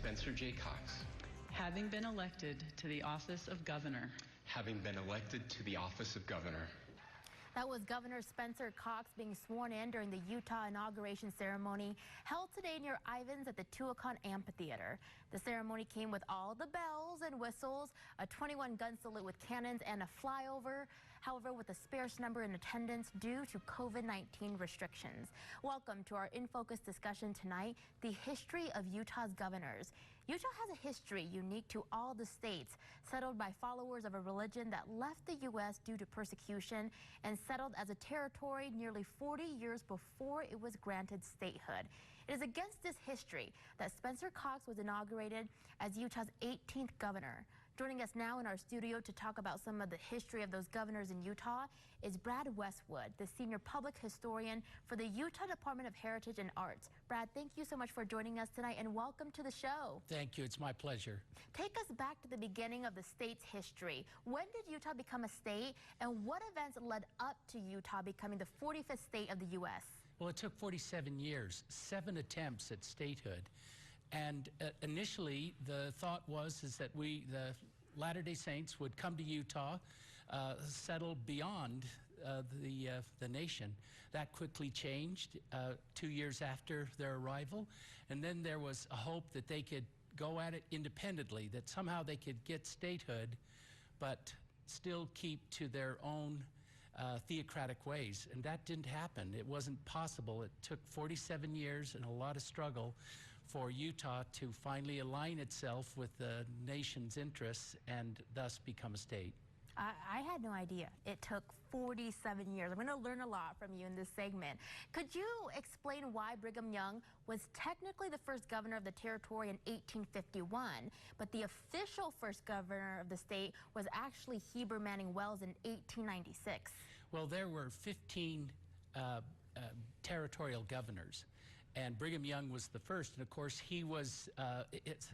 Spencer J. Cox, having been elected to the office of governor. having been elected to the office of governor. That was Governor Spencer Cox being sworn in during the Utah inauguration ceremony held today near Ivins at the Tuacahn Amphitheater. The ceremony came with all the bells and whistles, a 21-gun salute with cannons, and a flyover. However, with a sparse number in attendance due to COVID-19 restrictions. Welcome to our In Focus discussion tonight, the history of Utah's governors. Utah has a history unique to all the states, settled by followers of a religion that left the U.S. due to persecution and settled as a territory nearly 40 years before it was granted statehood. It is against this history that Spencer Cox was inaugurated as Utah's 18th governor. Joining us now in our studio to talk about some of the history of those governors in Utah is Brad Westwood, the senior public historian for the Utah Department of Heritage and Arts. Brad, thank you so much for joining us tonight and welcome to the show. Thank you. It's my pleasure. Take us back to the beginning of the state's history. When did Utah become a state, and what events led up to Utah becoming the 45th state of the U.S.? Well, it took 47 years, 7 attempts at statehood. And initially, the thought was that we, the Latter-day Saints, would come to Utah, settle beyond the nation. That quickly changed 2 years after their arrival. And then there was a hope that they could go at it independently, that somehow they could get statehood, but still keep to their own theocratic ways, and that didn't happen. It wasn't possible. It took 47 years and a lot of struggle for Utah to finally align itself with the nation's interests and thus become a state. I had no idea it took 47 years. I'm going to learn a lot from you in this segment. Could you explain why Brigham Young was technically the first governor of the territory in 1851, but the official first governor of the state was actually Heber Manning Wells in 1896? Well, there were 15 territorial governors, and Brigham Young was the first. And of course, he was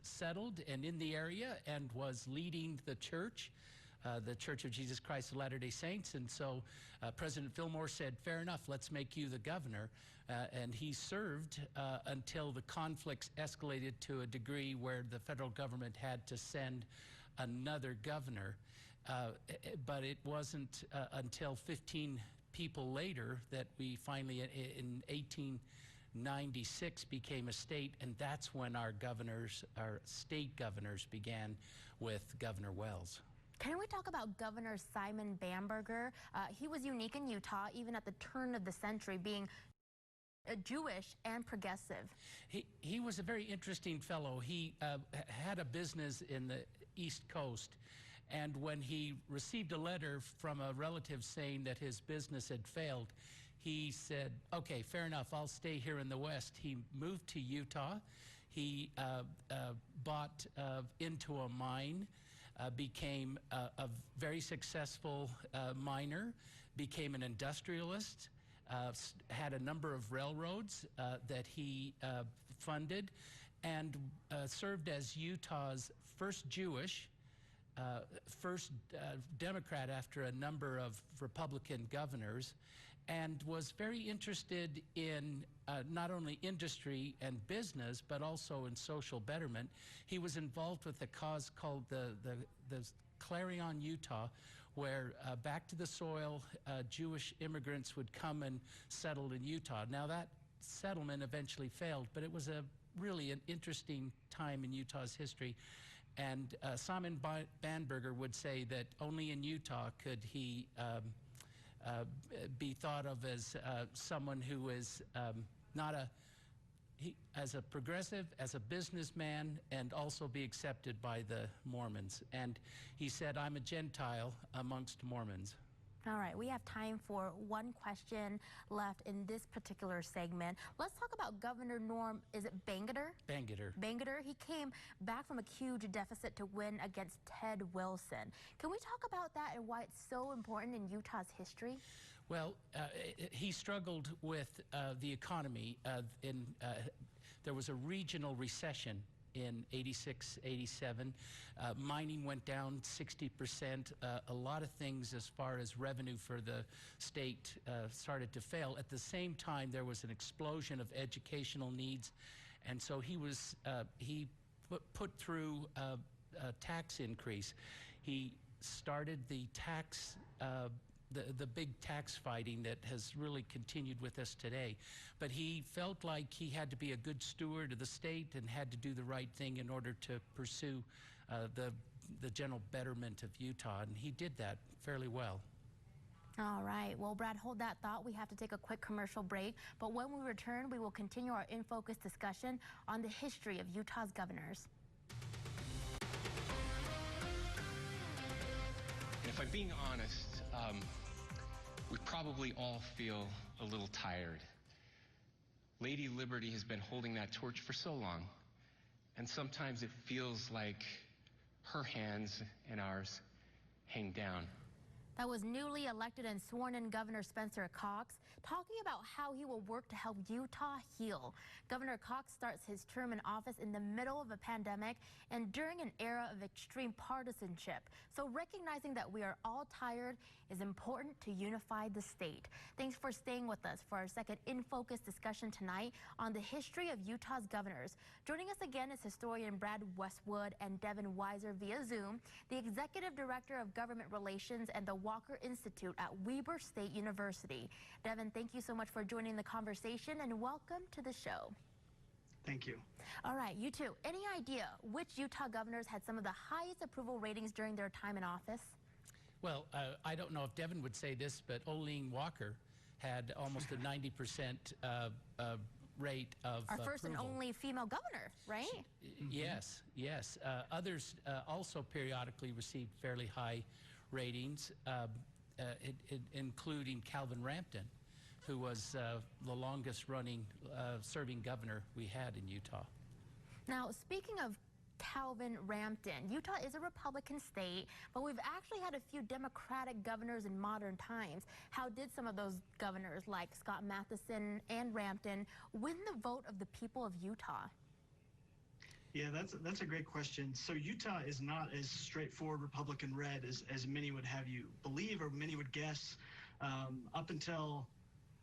settled and in the area and was leading the Church of Jesus Christ of Latter-day Saints. And so President Fillmore said, fair enough, let's make you the governor. And he served until the conflicts escalated to a degree where the federal government had to send another governor. But it wasn't until 15 people later that we finally, in 1896, became a state, and that's when our state governors began with Governor Wells. Can we talk about Governor Simon Bamberger? He was unique in Utah, even at the turn of the century, being Jewish and progressive. He was a very interesting fellow. He had a business in the East Coast, and when he received a letter from a relative saying that his business had failed, he said, okay, fair enough, I'll stay here in the West. He moved to Utah. He bought into a mine, became a very successful miner, became an industrialist, had a number of railroads that he funded, and served as Utah's first Jewish, first Democrat after a number of Republican governors, and was very interested in not only industry and business, but also in social betterment. He was involved with a cause called the Clarion, Utah, where back to the soil, Jewish immigrants would come and settle in Utah. Now that settlement eventually failed, but it was really an interesting time in Utah's history. And Simon Bamberger would say that only in Utah could he be thought of as someone who is as a progressive, as a businessman, and also be accepted by the Mormons. And he said, I'm a Gentile amongst Mormons. All right, we have time for one question left in this particular segment. Let's talk about Governor Norm, is it Bamberger? Bamberger. Bamberger. He came back from a huge deficit to win against Ted Wilson. Can we talk about that and why it's so important in Utah's history? Well, he struggled with the economy. There was a regional recession in 86, 87. Mining went down 60%. A lot of things as far as revenue for the state started to fail. At the same time, there was an explosion of educational needs. And so he put through a tax increase. He started the tax, the big tax fighting that has really continued with us today. But he felt like he had to be a good steward of the state and had to do the right thing in order to pursue the general betterment of Utah, and he did that fairly well. All right. Well, Brad, hold that thought. We have to take a quick commercial break. But when we return, we will continue our In Focus discussion on the history of Utah's governors. If I'm being honest, we probably all feel a little tired. Lady Liberty has been holding that torch for so long, and sometimes it feels like her hands and ours hang down. That was newly elected and sworn-in Governor Spencer Cox talking about how he will work to help Utah heal. Governor Cox starts his term in office in the middle of a pandemic and during an era of extreme partisanship. So recognizing that we are all tired is important to unify the state. Thanks for staying with us for our second In Focus discussion tonight on the history of Utah's governors. Joining us again is historian Brad Westwood and Devin Weiser via Zoom, the Executive Director of Government Relations and the Walker Institute at Weber State University. Devin, thank you so much for joining the conversation and welcome to the show. Thank you. All right, you two, any idea which Utah governors had some of the highest approval ratings during their time in office? Well, I don't know if Devin would say this, but Olene Walker had almost a 90% rate of our first approval. And only female governor, right? Yes, yes. Others also periodically received fairly high ratings, including Calvin Rampton, who was the longest running serving governor we had in Utah. Now, speaking of Calvin Rampton, Utah is a Republican state, but we've actually had a few Democratic governors in modern times. How did some of those governors, like Scott Matheson and Rampton, win the vote of the people of Utah? Yeah, that's a great question. So Utah is not as straightforward Republican red as many would have you believe or many would guess. Up until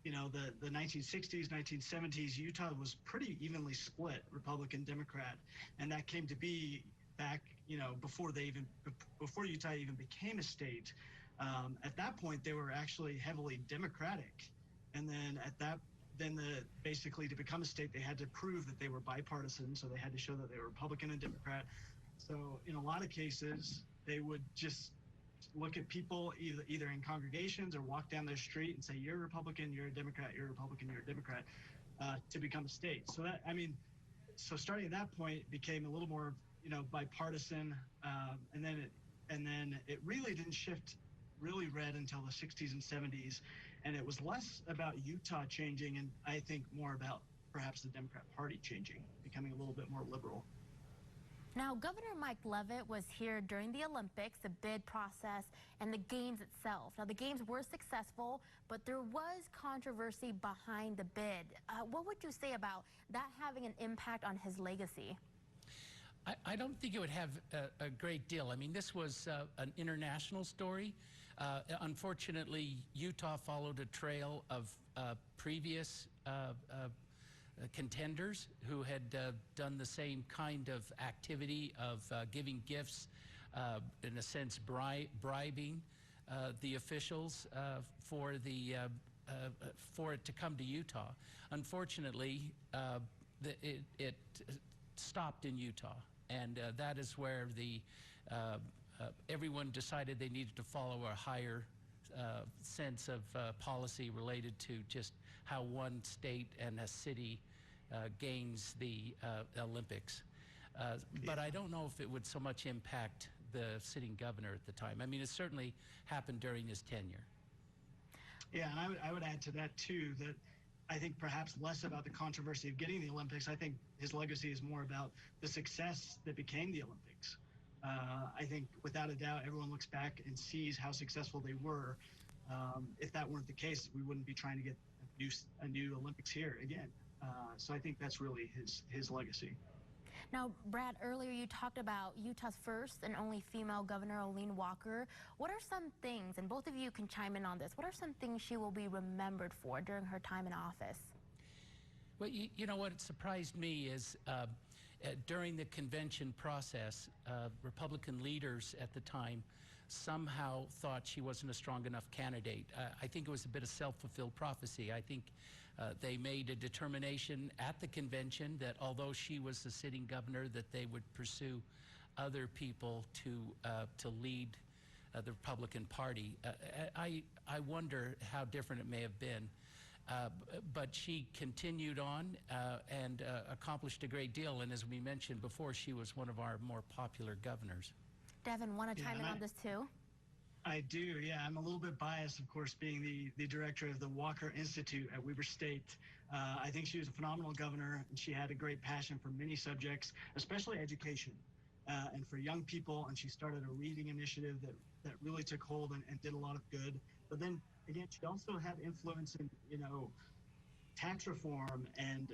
the 1960s, 1970s, Utah was pretty evenly split Republican Democrat, and that came to be back before Utah even became a state. At that point, they were actually heavily Democratic, and then basically to become a state, they had to prove that they were bipartisan, so they had to show that they were Republican and Democrat. So in a lot of cases, they would just look at people either in congregations or walk down their street and say, you're a Republican, you're a Democrat, you're a Republican, you're a Democrat, to become a state. So so starting at that point, it became a little more, bipartisan, and then it really didn't shift really red until the 60s and 70s, and it was less about Utah changing, and I think more about perhaps the Democrat Party changing, becoming a little bit more liberal. Now, Governor Mike Leavitt was here during the Olympics, the bid process, and the games itself. Now, the games were successful, but there was controversy behind the bid. What would you say about that having an impact on his legacy? I don't think it would have a great deal. I mean, this was an international story. Unfortunately, Utah followed a trail of previous contenders who had done the same kind of activity of giving gifts, in a sense bribing the officials for it to come to Utah. Unfortunately, it stopped in Utah, and that is where everyone decided they needed to follow a higher sense of policy related to just how one state and a city gains the Olympics. But I don't know if it would so much impact the sitting governor at the time. I mean, it certainly happened during his tenure. Yeah, and I would add to that, too, that I think perhaps less about the controversy of getting the Olympics. I think his legacy is more about the success that became the Olympics. I think without a doubt, everyone looks back and sees how successful they were. If that weren't the case, we wouldn't be trying to get a new Olympics here again. So I think that's really his legacy. Now, Brad, earlier you talked about Utah's first and only female governor, Olene Walker. What are some things, and both of you can chime in on this, what are some things she will be remembered for during her time in office? Well, you know what surprised me is During the convention process, Republican leaders at the time somehow thought she wasn't a strong enough candidate. I think it was a bit of self-fulfilled prophecy. I think they made a determination at the convention that although she was the sitting governor, that they would pursue other people to lead the Republican Party. I wonder how different it may have been. But she continued on and accomplished a great deal. And as we mentioned before, she was one of our more popular governors. Devin, want to chime in on this too? I do, yeah. I'm a little bit biased, of course, being the director of the Walker Institute at Weber State. I think she was a phenomenal governor, and she had a great passion for many subjects, especially education and for young people. And she started a reading initiative that really took hold and did a lot of good. But then again, she also had influence in, tax reform and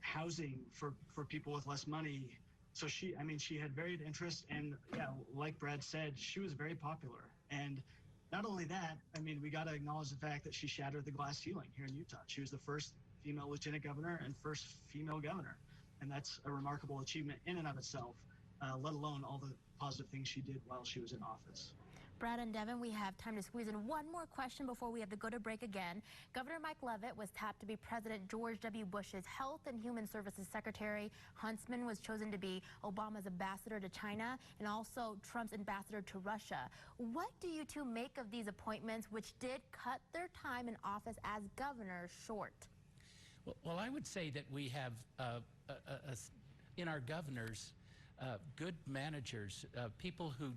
housing for people with less money. So she had varied interests, and yeah, like Brad said, she was very popular. And not only that, we got to acknowledge the fact that she shattered the glass ceiling here in Utah. She was the first female lieutenant governor and first female governor. And that's a remarkable achievement in and of itself, let alone all the positive things she did while she was in office. Brad and Devin, we have time to squeeze in one more question before we have to go to break again. Governor Mike Leavitt was tapped to be President George W. Bush's Health and Human Services Secretary. Huntsman was chosen to be Obama's ambassador to China and also Trump's ambassador to Russia. What do you two make of these appointments, which did cut their time in office as governor short? Well, I would say that we have in our governors good managers, people who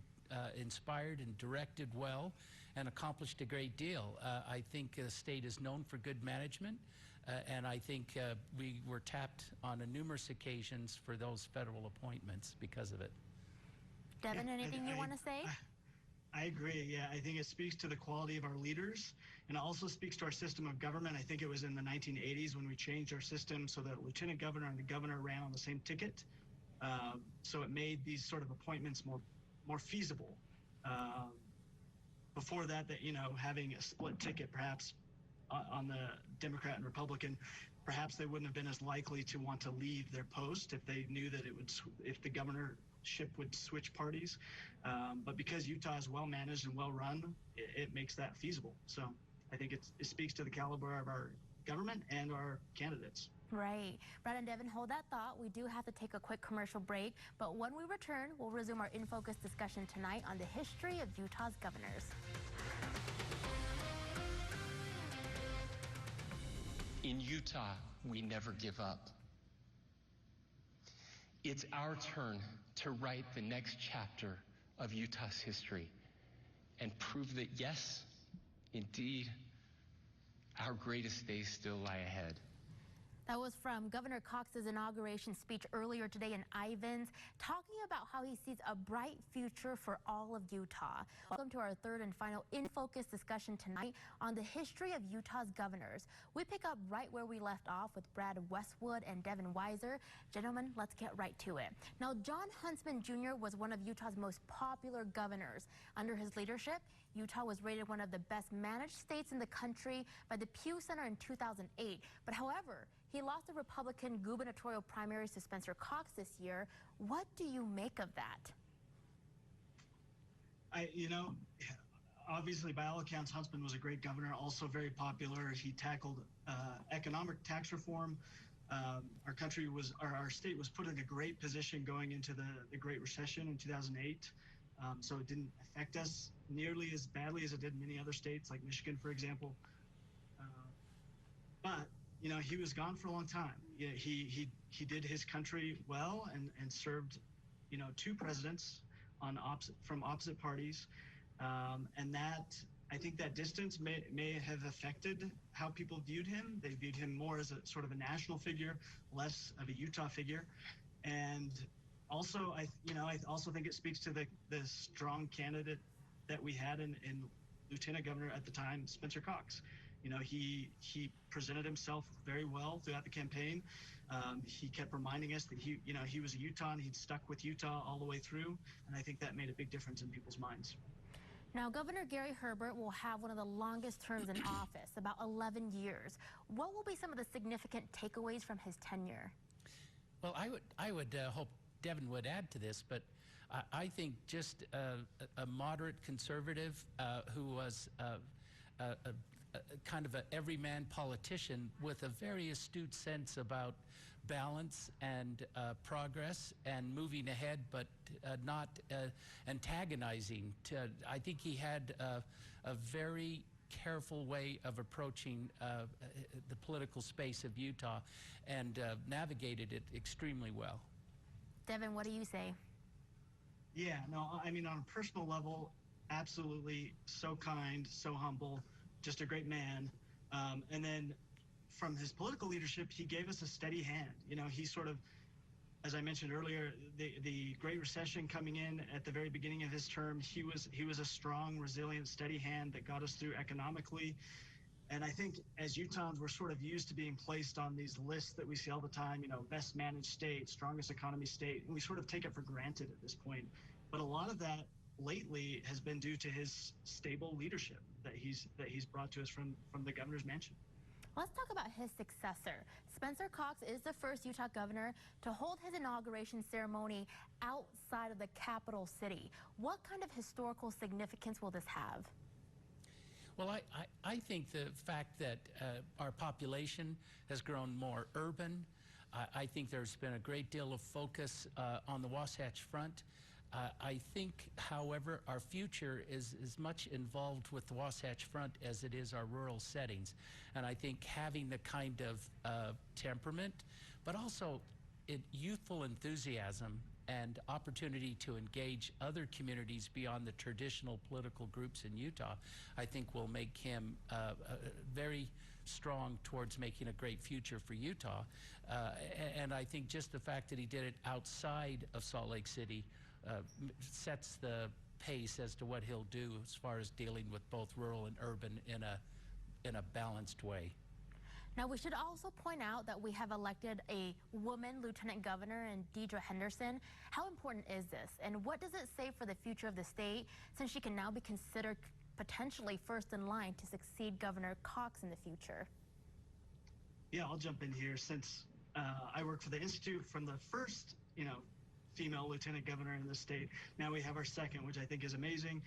inspired and directed well and accomplished a great deal. I think the state is known for good management, and I think we were tapped on numerous occasions for those federal appointments because of it. Devin, anything you want to say? I agree. Yeah, I think it speaks to the quality of our leaders, and it also speaks to our system of government. I think it was in the 1980s when we changed our system so that lieutenant governor and the governor ran on the same ticket. So it made these sort of appointments more feasible. Before that, having a split ticket perhaps on the Democrat and Republican, perhaps they wouldn't have been as likely to want to leave their post if they knew that if the governorship would switch parties. But because Utah is well managed and well run, it makes that feasible. So I think it speaks to the caliber of our government and our candidates. Right. Brad and Devin, hold that thought. We do have to take a quick commercial break, but when we return, we'll resume our In Focus discussion tonight on the history of Utah's governors. In Utah, we never give up. It's our turn to write the next chapter of Utah's history and prove that, yes, indeed, our greatest days still lie ahead. That was from Governor Cox's inauguration speech earlier today in Ivins, talking about how he sees a bright future for all of Utah. Welcome to our third and final In Focus discussion tonight on the history of Utah's governors. We pick up right where we left off with Brad Westwood and Devin Weiser. Gentlemen, let's get right to it. Now, Jon Huntsman Jr. was one of Utah's most popular governors. Under his leadership, Utah was rated one of the best managed states in the country by the Pew Center in 2008. But however, he lost the Republican gubernatorial primaries to Spencer Cox this year. What do you make of that? Obviously, by all accounts, Huntsman was a great governor, also very popular. He tackled economic tax reform. Our state was put in a great position going into the Great Recession in 2008. So it didn't affect us nearly as badly as it did in many other states, like Michigan, for example. But he was gone for a long time. He did his country well and served, two presidents from opposite parties, and I think that distance may have affected how people viewed him. They viewed him more as a sort of a national figure, less of a Utah figure, and also I also think it speaks to the strong candidate that we had in Lieutenant Governor at the time, Spencer Cox. He presented himself very well throughout the campaign. He kept reminding us that he was a Utahn. He'd stuck with Utah all the way through, and I think that made a big difference in people's minds. Now, Governor Gary Herbert will have one of the longest terms in office, about 11 years. What will be some of the significant takeaways from his tenure? Well, I would hope Devin would add to this, but I think just a moderate conservative who was a kind of an everyman politician with a very astute sense about balance and progress and moving ahead, but not antagonizing. I think he had a very careful way of approaching the political space of Utah and navigated it extremely well. Devin, what do you say? Yeah, no, I mean, on a personal level, absolutely so kind, so humble, just a great man. And then from his political leadership, he gave us a steady hand. You know, he sort of, as I mentioned earlier, the Great Recession coming in at the very beginning of his term, he was a strong, resilient, steady hand that got us through economically. And I think as Utahns, we're sort of used to being placed on these lists that we see all the time, you know, best managed state, strongest economy state, and we sort of take it for granted at this point. But a lot of that lately has been due to his stable leadership that he's brought to us from the governor's mansion. Let's talk about his successor. Spencer Cox is the first Utah governor to hold his inauguration ceremony outside of the capital city. What kind of historical significance will this have? Well, I think the fact that our population has grown more urban, I think there's been a great deal of focus on the Wasatch Front. I think, however, our future is as much involved with the Wasatch Front as it is our rural settings. And I think having the kind of temperament, but also youthful enthusiasm and opportunity to engage other communities beyond the traditional political groups in Utah, I think will make him very strong towards making a great future for Utah. And I think just the fact that he did it outside of Salt Lake City sets the pace as to what he'll do as far as dealing with both rural and urban in a balanced way. Now, we should also point out that we have elected a woman lieutenant governor in Deidre Henderson. How important is this, and what does it say for the future of the state, since she can now be considered potentially first in line to succeed Governor Cox in the future? Yeah, I'll jump in here since I work for the Institute from the first, female lieutenant governor in the state. Now we have our second, which I think is amazing.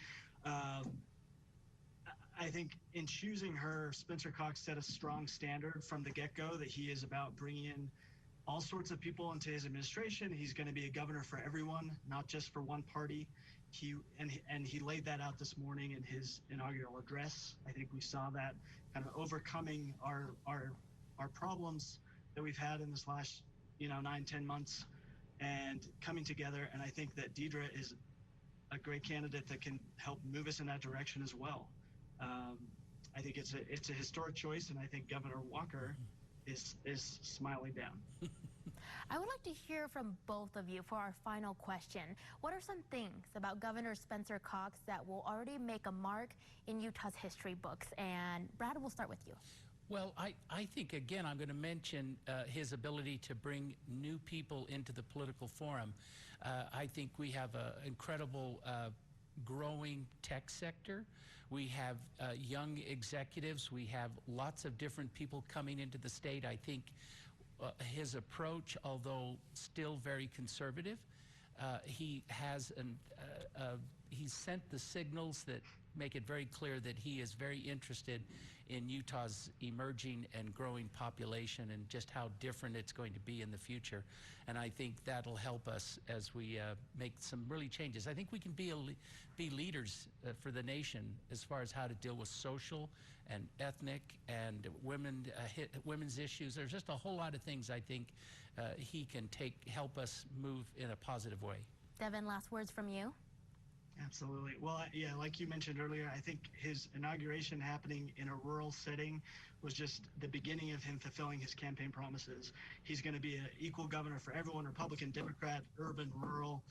I think in choosing her, Spencer Cox set a strong standard from the get-go that he is about bringing in all sorts of people into his administration. He's going to be a governor for everyone, not just for one party. He laid that out this morning in his inaugural address. I think we saw that kind of overcoming our problems that we've had in this last 9-10 months and coming together. And I think that Deidre is a great candidate that can help move us in that direction as well. I think it's a historic choice, and I think Governor Walker is smiling down. I would like to hear from both of you for our final question. What are some things about Governor Spencer Cox that will already make a mark in Utah's history books? And Brad, we'll start with you. Well, I think, again, I'm going to mention his ability to bring new people into the political forum. I think we have an incredible growing tech sector. We have young executives. We have lots of different people coming into the state. I think his approach, although still very conservative, he sent the signals that make it very clear that he is very interested in Utah's emerging and growing population and just how different it's going to be in the future. And I think that'll help us as we make some really changes. I think we can be leaders for the nation as far as how to deal with social and ethnic and women's issues. There's just a whole lot of things I think he can help us move in a positive way. Devin, last words from you. Absolutely. Well, yeah, like you mentioned earlier, I think his inauguration happening in a rural setting was just the beginning of him fulfilling his campaign promises. He's going to be an equal governor for everyone, Republican, Democrat, urban, rural.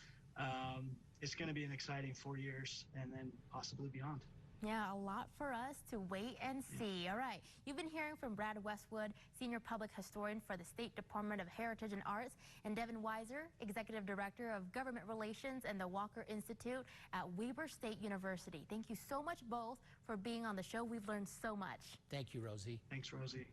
It's going to be an exciting 4 years and then possibly beyond. Yeah, a lot for us to wait and see. All right, you've been hearing from Brad Westwood, Senior Public Historian for the State Department of Heritage and Arts, and Devin Weiser, Executive Director of Government Relations and the Walker Institute at Weber State University. Thank you so much both for being on the show. We've learned so much. Thank you, Rosie. Thanks, Rosie.